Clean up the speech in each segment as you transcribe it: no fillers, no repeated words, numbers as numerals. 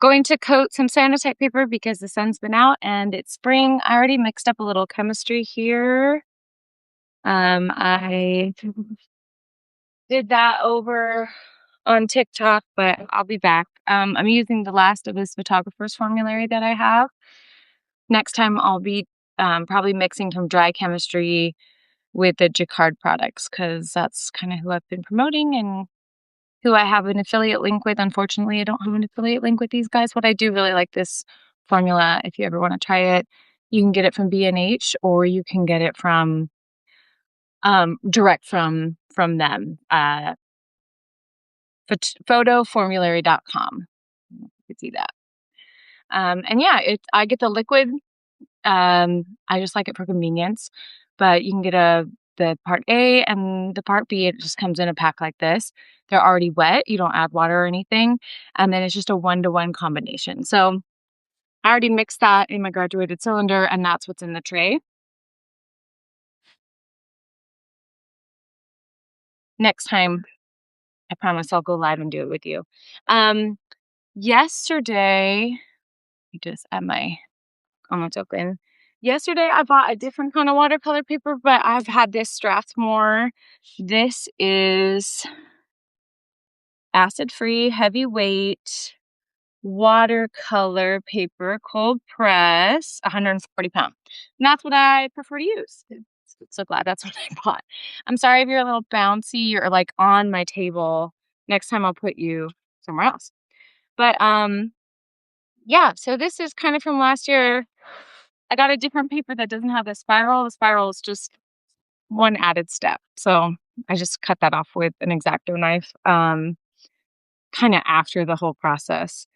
going to coat some Sanotype paper because the sun's been out and it's spring. I already mixed up a little chemistry here. I did that over on TikTok, but I'll be back. I'm using the last of this photographer's formulary that I have. Next time I'll be probably mixing some dry chemistry with the Jacquard products because that's kind of who I've been promoting and who I have an affiliate link with. Unfortunately, I don't have an affiliate link with these guys, but I do really like this formula. If you ever want to try it, you can get it from B&H or you can get it from direct from them. Photoformulary.com. You can see that. And yeah, I get the liquid. I just like it for convenience, but you can get the part A and the part B. It just comes in a pack like this. They're already wet. You don't add water or anything. And then it's just a 1-to-1 combination. So I already mixed that in my graduated cylinder and that's what's in the tray. Next time, I promise I'll go live and do it with you. Yesterday, I just had my comments open. Yesterday, I bought a different kind of watercolor paper, but I've had this Strathmore. This is acid-free, heavyweight watercolor paper, cold press, 140 pounds. And that's what I prefer to use. So glad that's what I bought. I'm sorry if you're a little bouncy or like on my table. Next time I'll put you somewhere else. But yeah, so this is kind of from last year. I got a different paper that doesn't have the spiral. The spiral is just one added step. So I just cut that off with an X-Acto knife kind of after the whole process.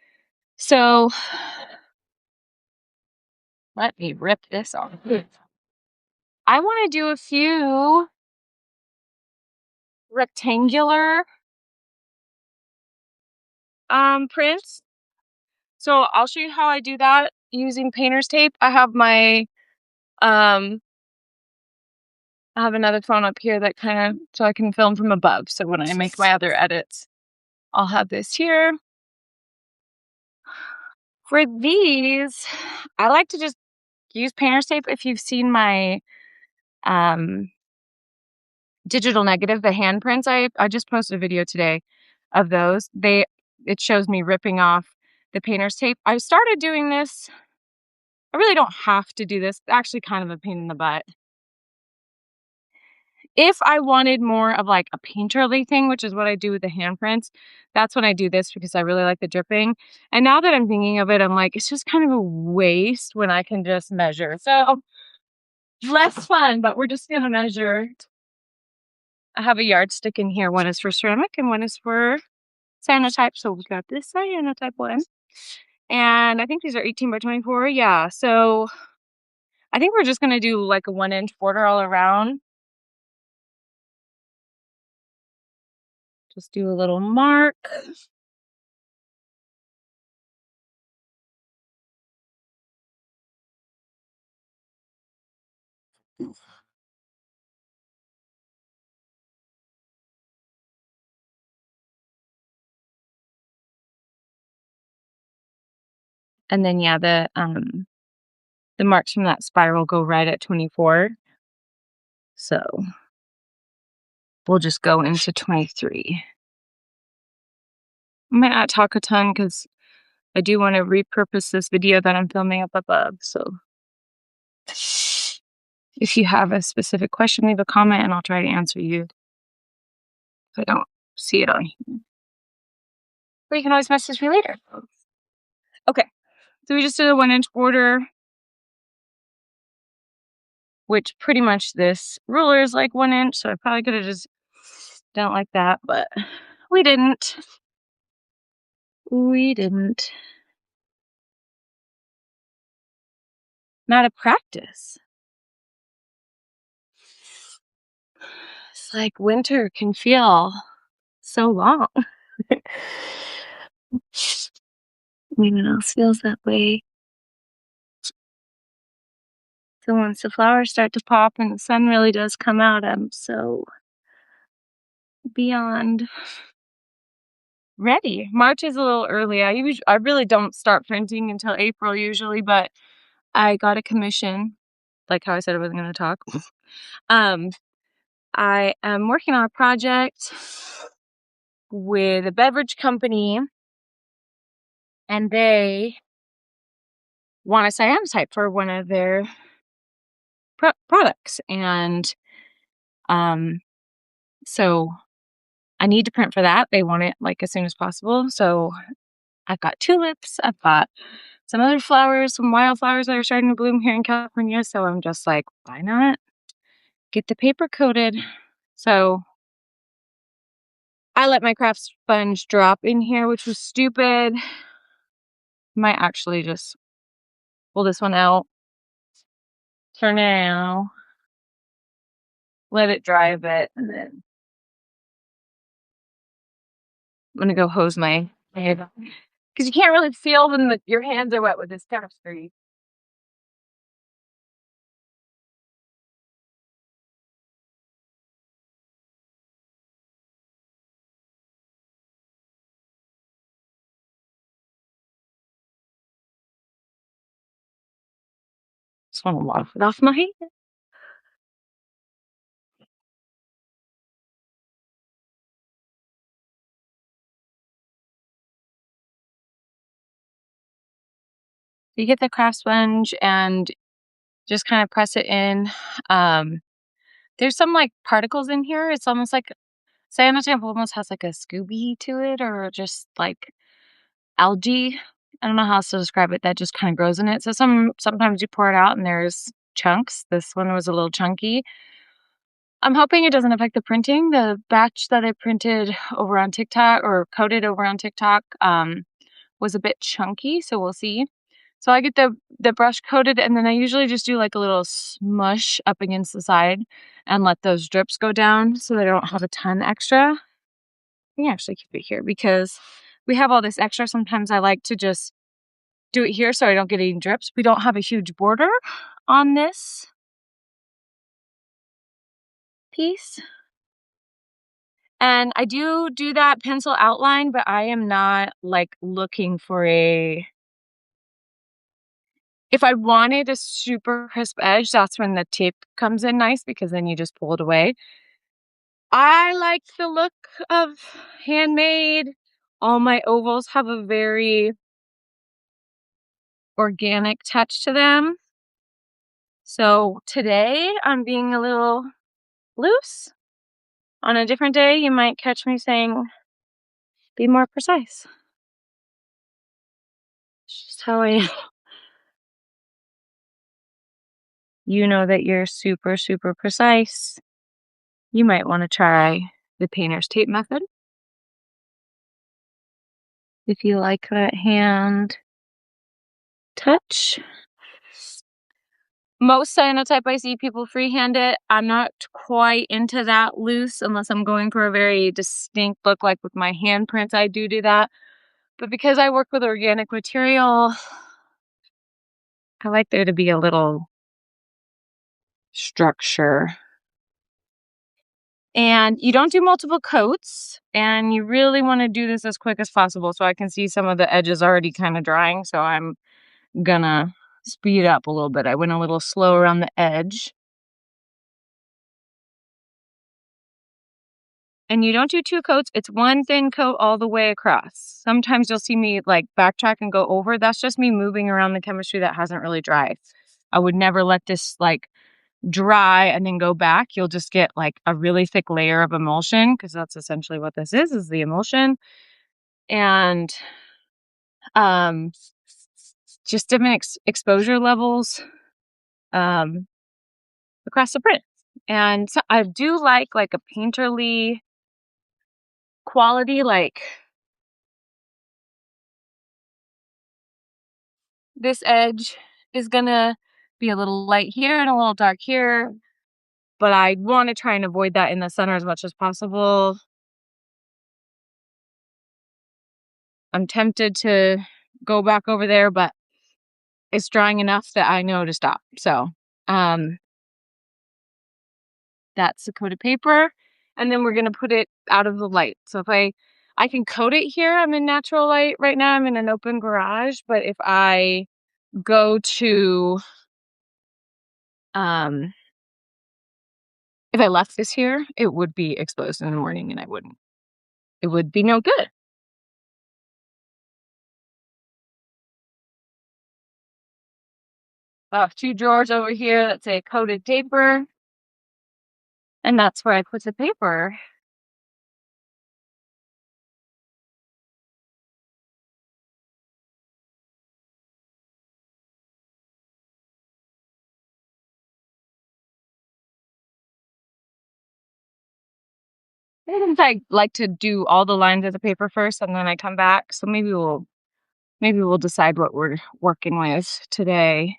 So let me rip this off. I want to do a few rectangular prints. So I'll show you how I do that using painter's tape. I have my I have another phone up here that kind of so I can film from above. So when I make my other edits, I'll have this here. For these, I like to just use painter's tape. If you've seen my digital negative, the hand prints, I just posted a video today of those. It shows me ripping off the painter's tape. I started doing this. I really don't have to do this. It's actually kind of a pain in the butt. If I wanted more of like a painterly thing, which is what I do with the handprints, that's when I do this because I really like the dripping. And now that I'm thinking of it, I'm like, it's just kind of a waste when I can just measure. So less fun, but we're just going to measure. I have a yardstick in here. One is for ceramic and one is for Sanotype. So we've got this Sanotype one. And I think these are 18 by 24. Yeah. So I think we're just going to do like a 1-inch border all around. Just do a little mark. And then yeah, the marks from that spiral go right at 24. So we'll just go into 23. I might not talk a ton because I do want to repurpose this video that I'm filming up above. So if you have a specific question, leave a comment and I'll try to answer you if I don't see it on here. Or you can always message me later. Okay, so we just did a 1-inch border, which pretty much this ruler is like 1 inch. So I probably could have just done it like that, but we didn't. We didn't. Not a practice. It's like winter can feel so long. Anyone else feels that way? So once the flowers start to pop and the sun really does come out, I'm so beyond ready. March is a little early. I really don't start printing until April usually, but I got a commission, like how I said I wasn't going to talk. Um, I am working on a project with a beverage company, and they want a cyanotype for one of their products. And so I need to print for that. They want it like as soon as possible. So I've got tulips. I've got some other flowers, some wildflowers that are starting to bloom here in California. So I'm just like, why not get the paper coated? So I let my craft sponge drop in here, which was stupid. Might actually just pull this one out for now. Let it dry a bit, and then I'm gonna go hose my head because you can't really feel when your hands are wet with this tapestry. Just want to wash it off my hand. You get the craft sponge and just kind of press it in. There's some like particles in here. It's almost like cyanotype almost has like a Scooby to it, or just like algae. I don't know how else to describe it. That just kind of grows in it. So sometimes you pour it out and there's chunks. This one was a little chunky. I'm hoping it doesn't affect the printing. The batch that I printed over on TikTok or coated over on TikTok was a bit chunky, so we'll see. So I get the brush coated, and then I usually just do like a little smush up against the side and let those drips go down so that I don't have a ton extra. I can actually keep it here because we have all this extra. Sometimes I like to just do it here so I don't get any drips. We don't have a huge border on this piece. And I do that pencil outline, but I am not like looking for if I wanted a super crisp edge, that's when the tip comes in nice because then you just pull it away. I like the look of handmade. All my ovals have a very organic touch to them. So today I'm being a little loose. On a different day, you might catch me saying, be more precise. It's just how I am. You know that you're super, super precise. You might want to try the painter's tape method if you like that hand touch. Most cyanotype I see people freehand it. I'm not quite into that loose unless I'm going for a very distinct look, like with my handprints, I do that. But because I work with organic material, I like there to be a little structure. And you don't do multiple coats, and you really want to do this as quick as possible. So I can see some of the edges already kind of drying, so I'm gonna speed up a little bit. I went a little slow around the edge. And you don't do two coats, it's one thin coat all the way across. Sometimes you'll see me like backtrack and go over. That's just me moving around the chemistry that hasn't really dried. I would never let this like dry and then go back. You'll just get like a really thick layer of emulsion, because that's essentially what this is the emulsion. And um just different exposure levels across the print. And so I do like a painterly quality. Like this edge is gonna be a little light here and a little dark here, but I want to try and avoid that in the center as much as possible. I'm tempted to go back over there, but it's drying enough that I know to stop. So that's the coated paper, and then we're gonna put it out of the light. So if I I can coat it here. I'm in natural light right now. I'm in an open garage, but if I go to, um, if I left this here, it would be exposed in the morning and it would be no good. I have 2 drawers over here that say coated paper, and that's where I put the paper. Sometimes I like to do all the lines of the paper first, and then I come back. So maybe we'll decide what we're working with today.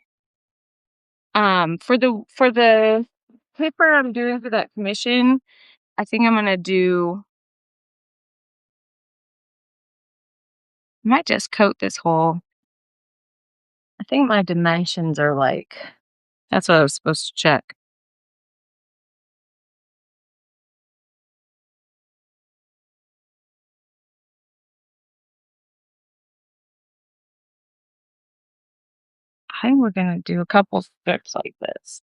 For the paper I'm doing for that commission, I think I'm gonna do. I might just coat this whole. I think my dimensions are like. That's what I was supposed to check. I think we're gonna do a couple strips like this.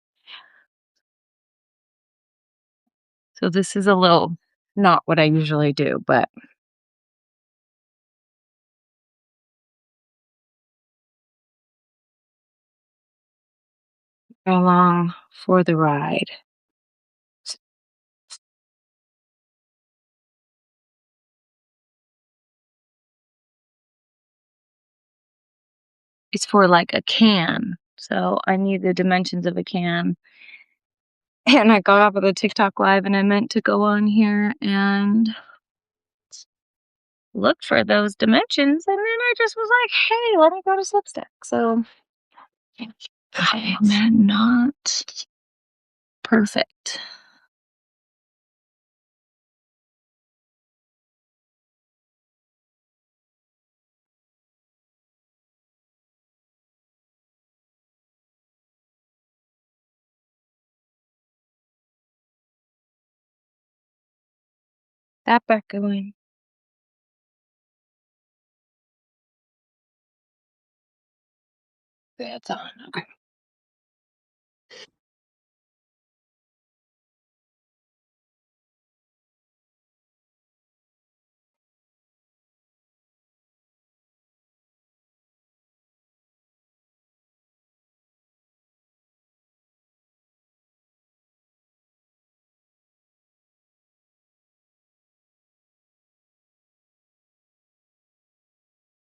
So this is a little not what I usually do, but along for the ride. It's for like a can. So I need the dimensions of a can. And I got off of the TikTok live and I meant to go on here and look for those dimensions. And then I just was like, hey, let me go to Substack. So I am not perfect. That back going. That's on. Okay.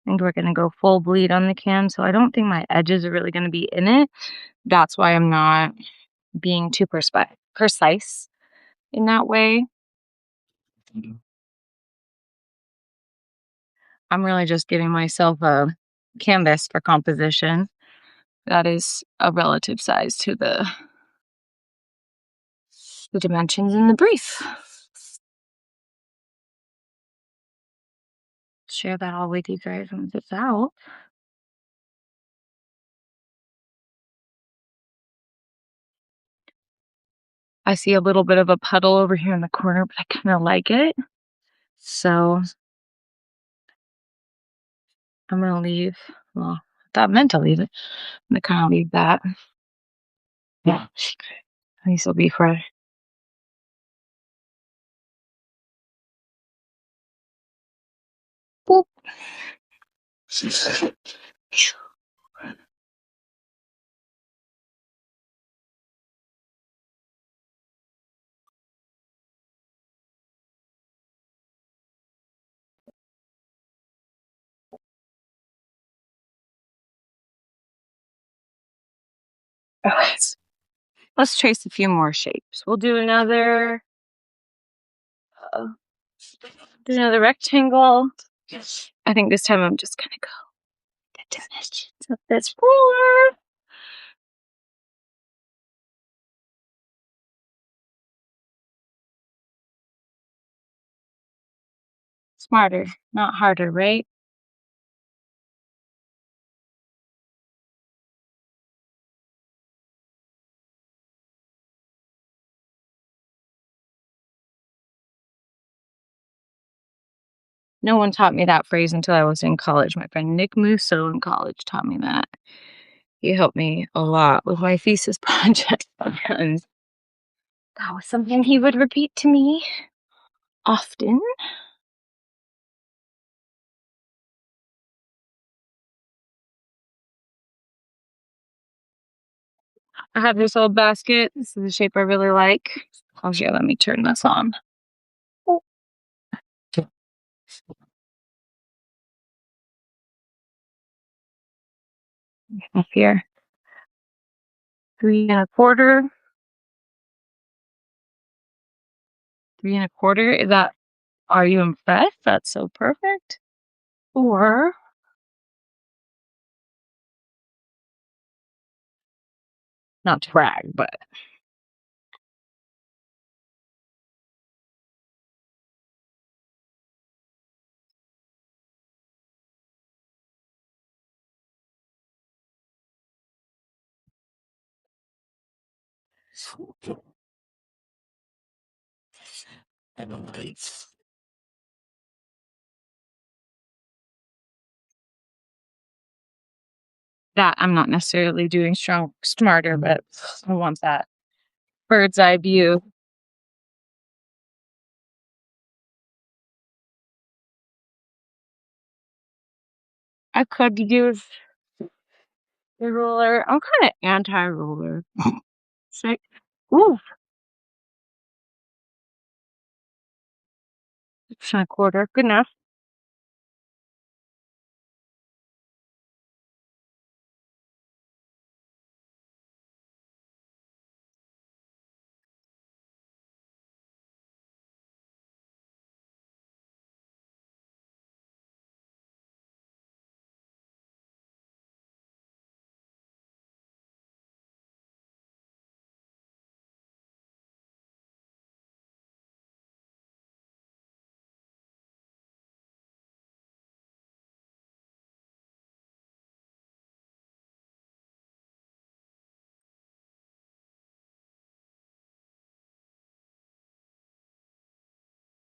And we're gonna go full bleed on the can. So I don't think my edges are really gonna be in it. That's why I'm not being too precise in that way. I'm really just giving myself a canvas for composition that is a relative size to the dimensions in the brief. Share that all with you guys when it's out. I see a little bit of a puddle over here in the corner, but I kind of like it. So I'm going to leave. Well, I thought I meant to leave it. I'm going to kind of leave that. Yeah. These will be for. Boop. Okay. Let's trace a few more shapes. We'll do another rectangle. I think this time I'm just gonna go the dimensions of this floor. Smarter, not harder, right? No one taught me that phrase until I was in college. My friend Nick Musso in college taught me that. He helped me a lot with my thesis project, and that was something he would repeat to me often. I have this old basket. This is a shape I really like. Oh, yeah, let me turn this on. Oh. Up here. 3 1/4. 3 1/4. Is that, are you impressed? That's so perfect. Or, not to brag, but that I'm not necessarily doing smarter, but I want that bird's eye view. I could use the ruler. I'm kind of anti-ruler. Sick. Ooh, 1/4. Good enough.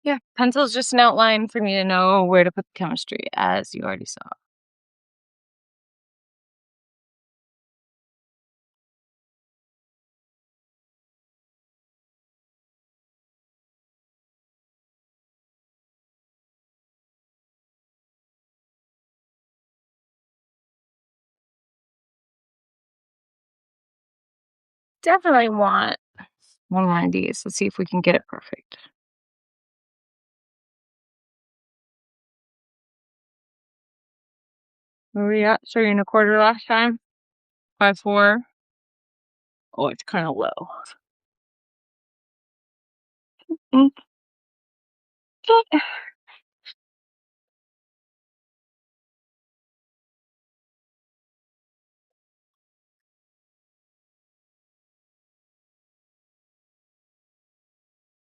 Yeah, pencil's just an outline for me to know where to put the chemistry, as you already saw. Definitely want one of these. Let's see if we can get it perfect. Where were we at? 3 1/4 last time? 5/4. Oh, it's kind of low. Mm.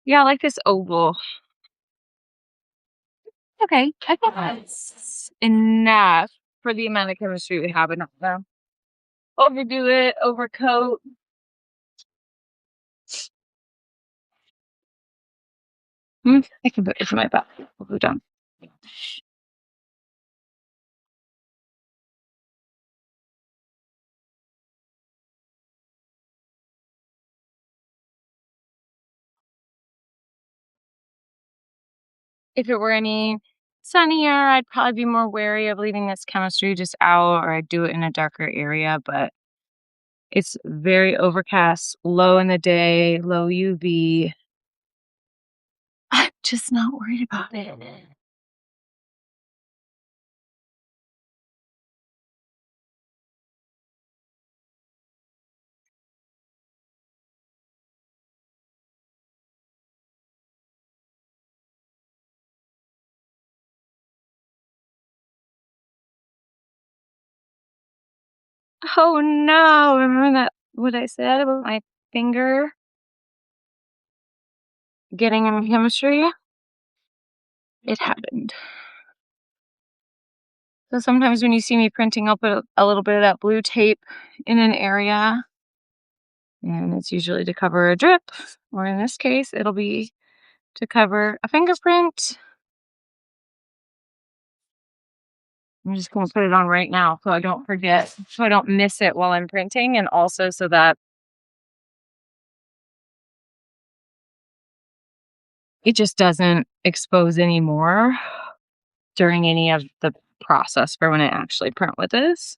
Yeah, I like this oval. Okay, I think that's enough for the amount of chemistry we have. Enough though. Overdo it, overcoat. I can put it in my back. We'll go down. If it were any sunnier, I'd probably be more wary of leaving this chemistry just out, or I'd do it in a darker area, but it's very overcast, low in the day, low UV. I'm just not worried about it. Oh no, remember that what I said about my finger getting in chemistry? It happened. So sometimes when you see me printing, I'll put a little bit of that blue tape in an area, and it's usually to cover a drip, or in this case, it'll be to cover a fingerprint. I'm just going to put it on right now so I don't forget, so I don't miss it while I'm printing, and also so that it just doesn't expose anymore during any of the process for when I actually print with this.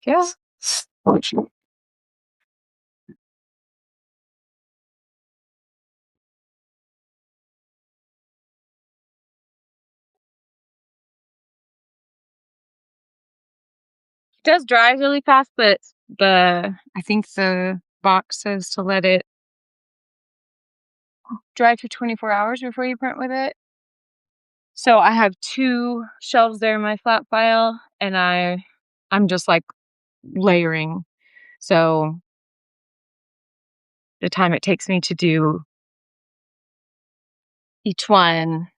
Yeah. It does dry really fast, but I think the box says to let it dry for 24 hours before you print with it. So I have 2 shelves there in my flat file, and I'm just like layering. So the time it takes me to do each one,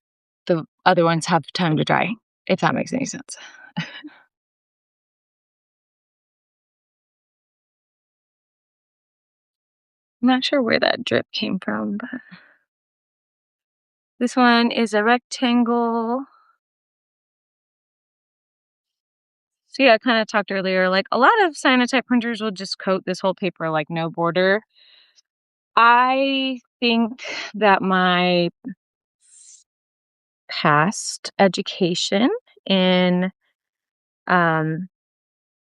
the other ones have time to dry, if that makes any sense. I'm not sure where that drip came from, but this one is a rectangle. So yeah, I kind of talked earlier, like a lot of cyanotype printers will just coat this whole paper like no border. I think that my past education in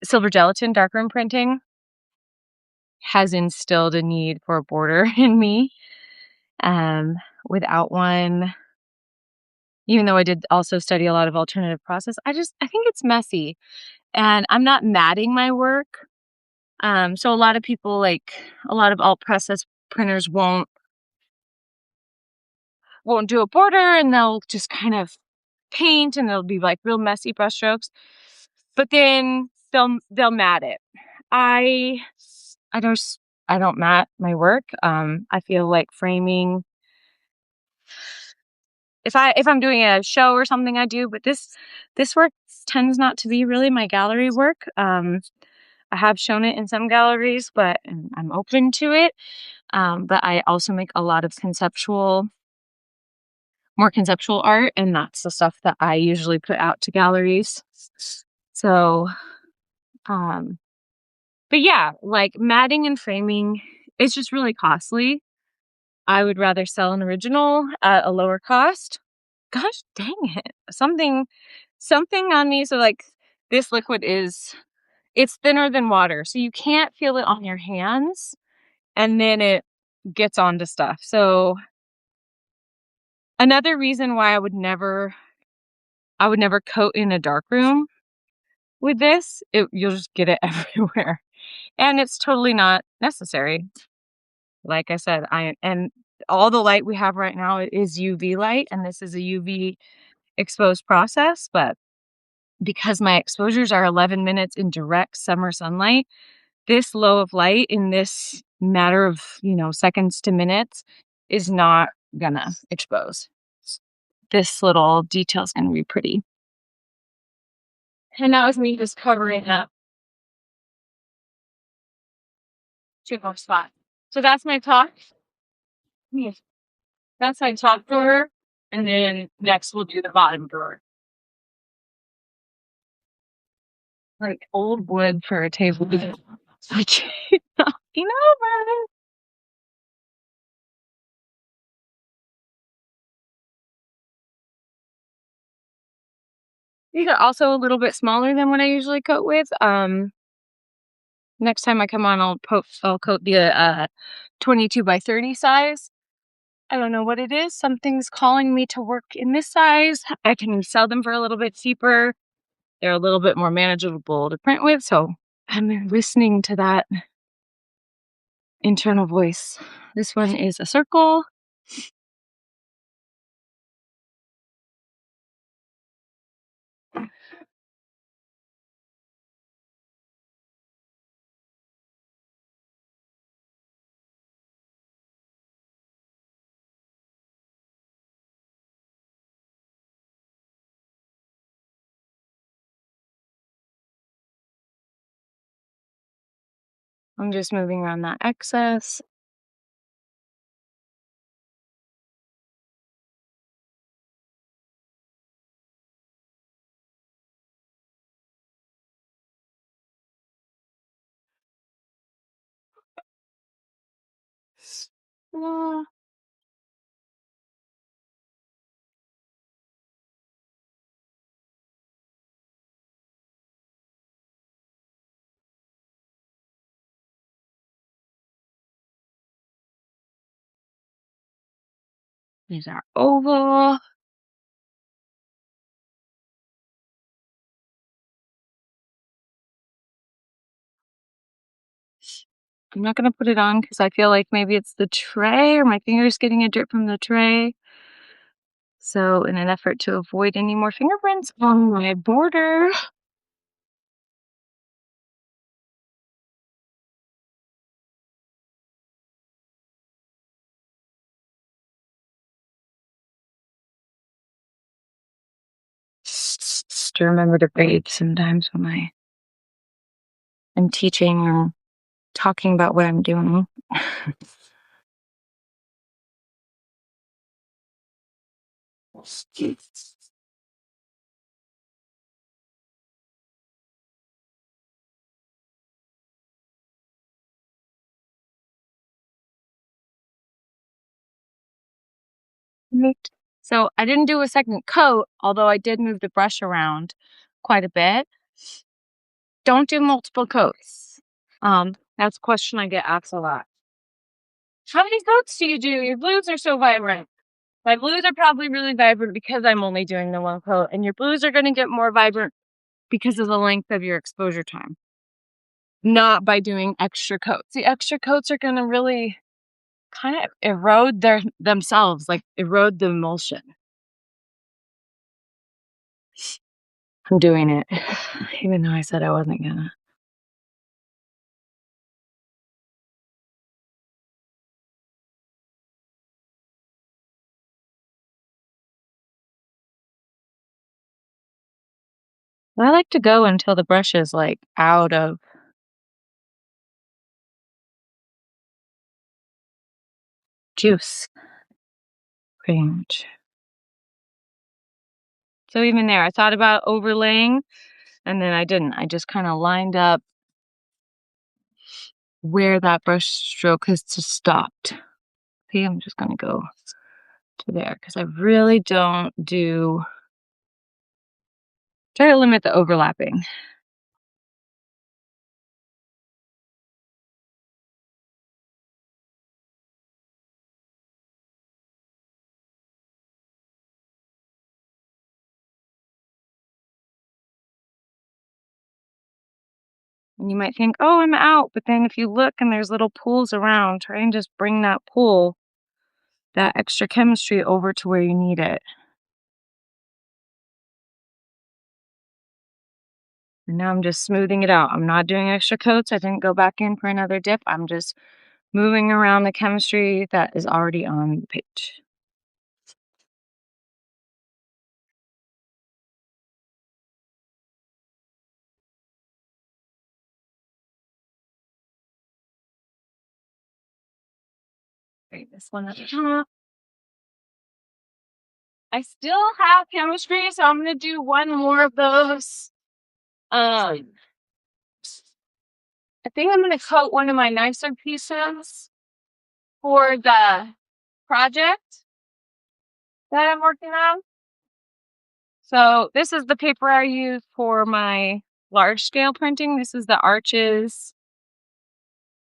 silver gelatin darkroom printing has instilled a need for a border in me. Without one, even though I did also study a lot of alternative process, I think it's messy, and I'm not matting my work. So a lot of people, like a lot of alt process printers won't do a border, and they'll just kind of paint, and it'll be like real messy brushstrokes. But then they'll mat it. I I don't I don't mat my work. I feel like framing, if I'm doing a show or something, I do, but this work tends not to be really my gallery work. I have shown it in some galleries, but and I'm open to it. But I also make a lot of more conceptual art, and that's the stuff that I usually put out to galleries. So, um, but yeah, like matting and framing is just really costly. I would rather sell an original at a lower cost. Gosh dang it. Something on me. So like this liquid it's thinner than water. So you can't feel it on your hands, and then it gets onto stuff. So another reason why I would never coat in a dark room with this, you'll just get it everywhere. And it's totally not necessary. Like I said, and all the light we have right now is UV light, and this is a UV exposed process, but because my exposures are 11 minutes in direct summer sunlight, this low of light in this matter of, seconds to minutes is not gonna expose. This little detail is gonna be pretty. And that was me just covering up 2 more spots. So that's my top. Yes. That's my top drawer. And then next we'll do the bottom drawer. Like old wood for a table. Like, knocking over. These are also a little bit smaller than what I usually coat with. Next time I come on, I'll coat the 22 by 30 size. I don't know what it is. Something's calling me to work in this size. I can sell them for a little bit cheaper. They're a little bit more manageable to print with. So I'm listening to that internal voice. This one is a circle. I'm just moving around that excess. Uh, These are oval. I'm not going to put it on because I feel like maybe it's the tray or my finger's getting a drip from the tray. So in an effort to avoid any more fingerprints on my border, to remember to breathe sometimes when I'm teaching or talking about what I'm doing. Right. So I didn't do a second coat, although I did move the brush around quite a bit. Don't do multiple coats. That's a question I get asked a lot. How many coats do you do? Your blues are so vibrant. My blues are probably really vibrant because I'm only doing the one coat, and your blues are going to get more vibrant because of the length of your exposure time, not by doing extra coats. The extra coats are going to really kind of erode themselves, like erode the emulsion. I'm doing it, even though I said I wasn't gonna. I like to go until the brush is like out of juice, pretty much. So even there, I thought about overlaying and then I didn't. I just kind of lined up where that brush stroke has just stopped. See, I'm just gonna go to there because I really don't try to limit the overlapping. And you might think, oh, I'm out. But then if you look and there's little pools around, try and just bring that pool, that extra chemistry over to where you need it. And now I'm just smoothing it out. I'm not doing extra coats. I didn't go back in for another dip. I'm just moving around the chemistry that is already on the page. Right, this one up top. I still have chemistry, so I'm going to do one more of those. I think I'm going to coat one of my nicer pieces for the project that I'm working on. So this is the paper I use for my large scale printing. This is the Arches.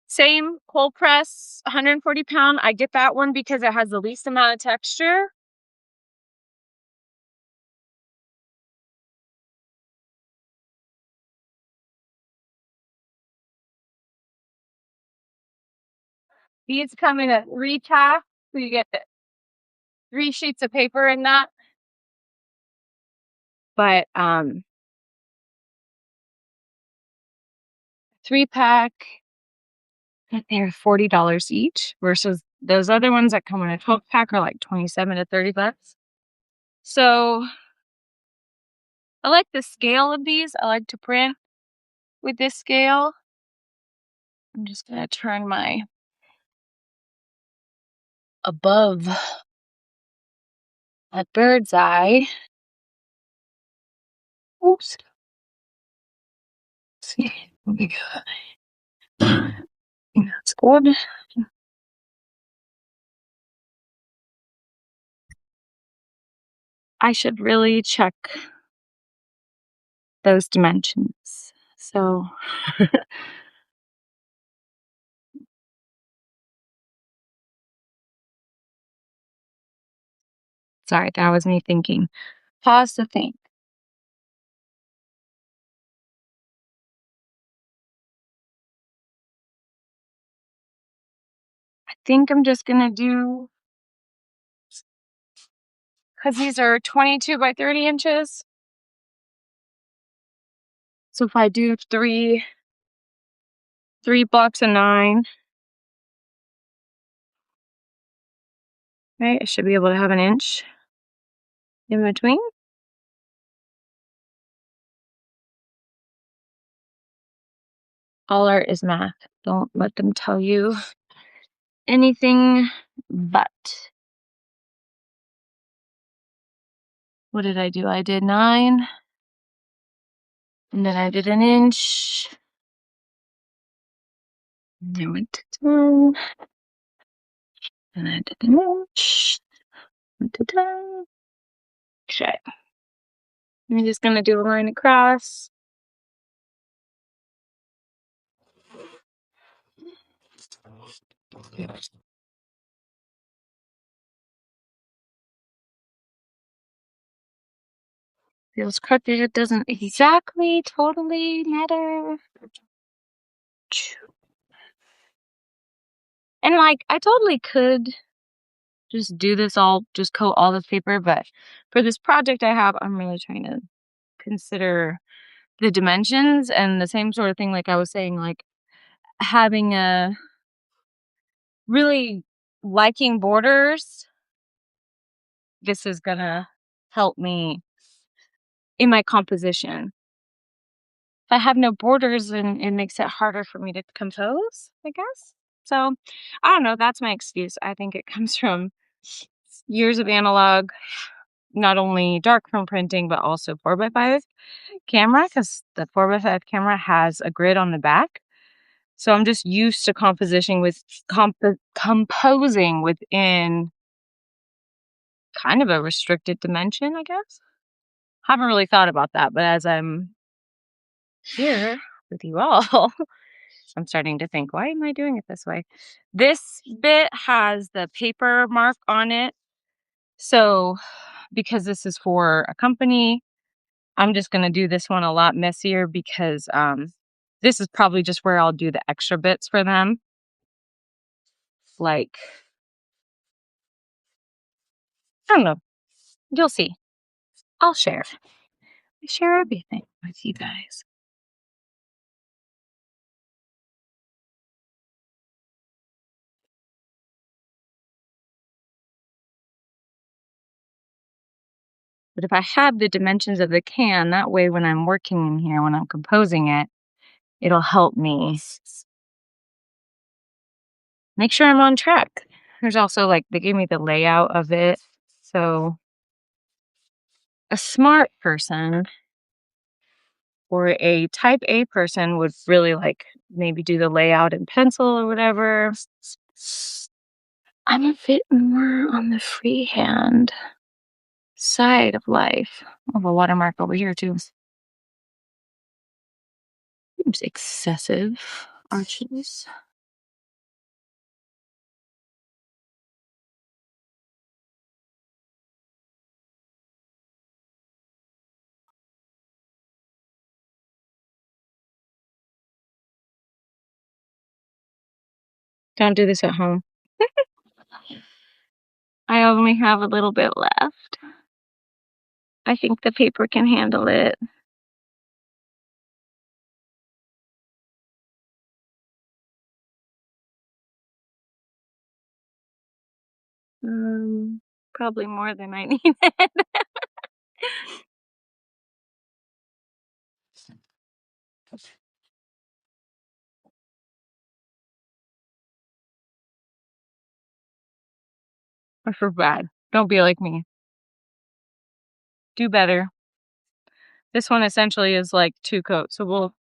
Same cold press, 140 pound. I get that one because it has the least amount of texture. These come in a 3-pack, so you get 3 sheets of paper in that. But 3-pack, they're $40 each versus those other ones that come in a 12-pack are like 27 to 30 bucks. So I like the scale of these. I like to print with this scale. I'm just gonna turn my above at bird's eye. Oops. See, let me go. That's good. I should really check those dimensions. So sorry, that was me thinking. Pause to think. I think I'm just gonna do, because these are 22 by 30 inches. So if I do three blocks of 9, right, I should be able to have an inch in between. All art is math. Don't let them tell you anything but. What did I do? I did 9, and then I did an inch, and I went to 10, and I did an inch, went to 10. Okay. I'm just gonna do a line across. Feels crooked, it doesn't exactly totally matter. And like, I totally could just do this all, just coat all this paper, but for this project I have, I'm really trying to consider the dimensions and the same sort of thing, like I was saying, like having a really liking borders. This is gonna help me in my composition. If I have no borders, then it makes it harder for me to compose, I guess. So I don't know, that's my excuse. I think it comes from years of analog, not only darkroom printing, but also 4x5 camera, because the 4x5 camera has a grid on the back. So I'm just used to composition with composing within kind of a restricted dimension, I guess. Haven't really thought about that, but as I'm here with you all, I'm starting to think, why am I doing it this way? This bit has the paper mark on it. So because this is for a company, I'm just going to do this one a lot messier because this is probably just where I'll do the extra bits for them. Like, I don't know. You'll see. I'll share. I share everything with you guys. But if I have the dimensions of the can, that way when I'm working in here, when I'm composing it, it'll help me make sure I'm on track. There's also like, they gave me the layout of it. So a smart person or a type A person would really like maybe do the layout in pencil or whatever. I'm a bit more on the freehand side of life. I have a watermark over here too. Seems excessive arches. Don't do this at home. I only have a little bit left. I think the paper can handle it. Probably more than I needed. I feel bad. Don't be like me. Do better. This one essentially is like 2 coats, so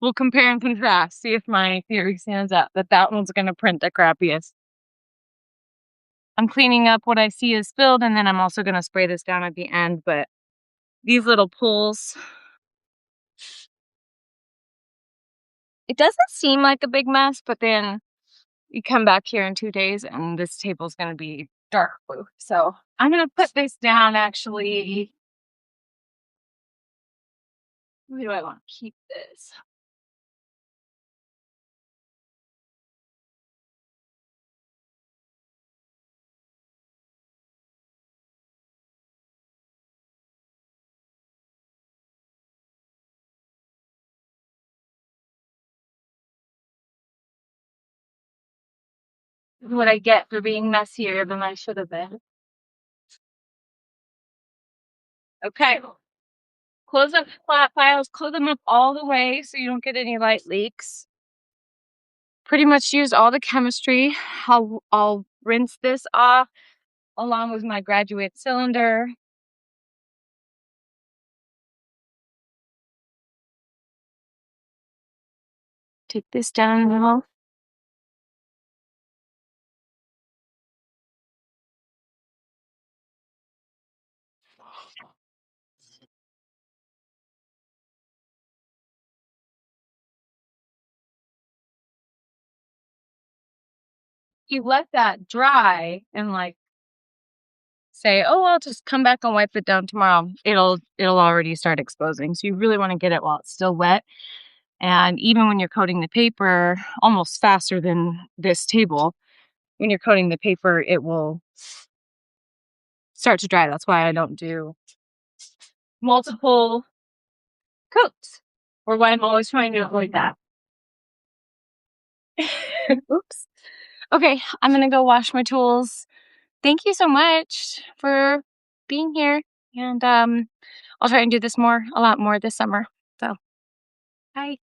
we'll compare and contrast, see if my theory stands up that one's gonna print the crappiest. I'm cleaning up what I see is spilled, and then I'm also gonna spray this down at the end, but these little pools, it doesn't seem like a big mess, but then you come back here in 2 days and this table's gonna be dark blue. So I'm gonna put this down actually. Where do I want to keep this? What I get for being messier than I should have been. Okay. Close up flat files, close them up all the way so you don't get any light leaks. Pretty much used all the chemistry. I'll rinse this off along with my graduate cylinder. Take this down now. You let that dry and like say, oh, I'll just come back and wipe it down tomorrow. It'll already start exposing. So you really want to get it while it's still wet. And even when you're coating the paper, almost faster than this table, when you're coating the paper, it will start to dry. That's why I don't do multiple coats, or why I'm always trying to avoid that. Oops. Okay, I'm gonna go wash my tools. Thank you so much for being here, and I'll try and do this a lot more this summer. So, bye.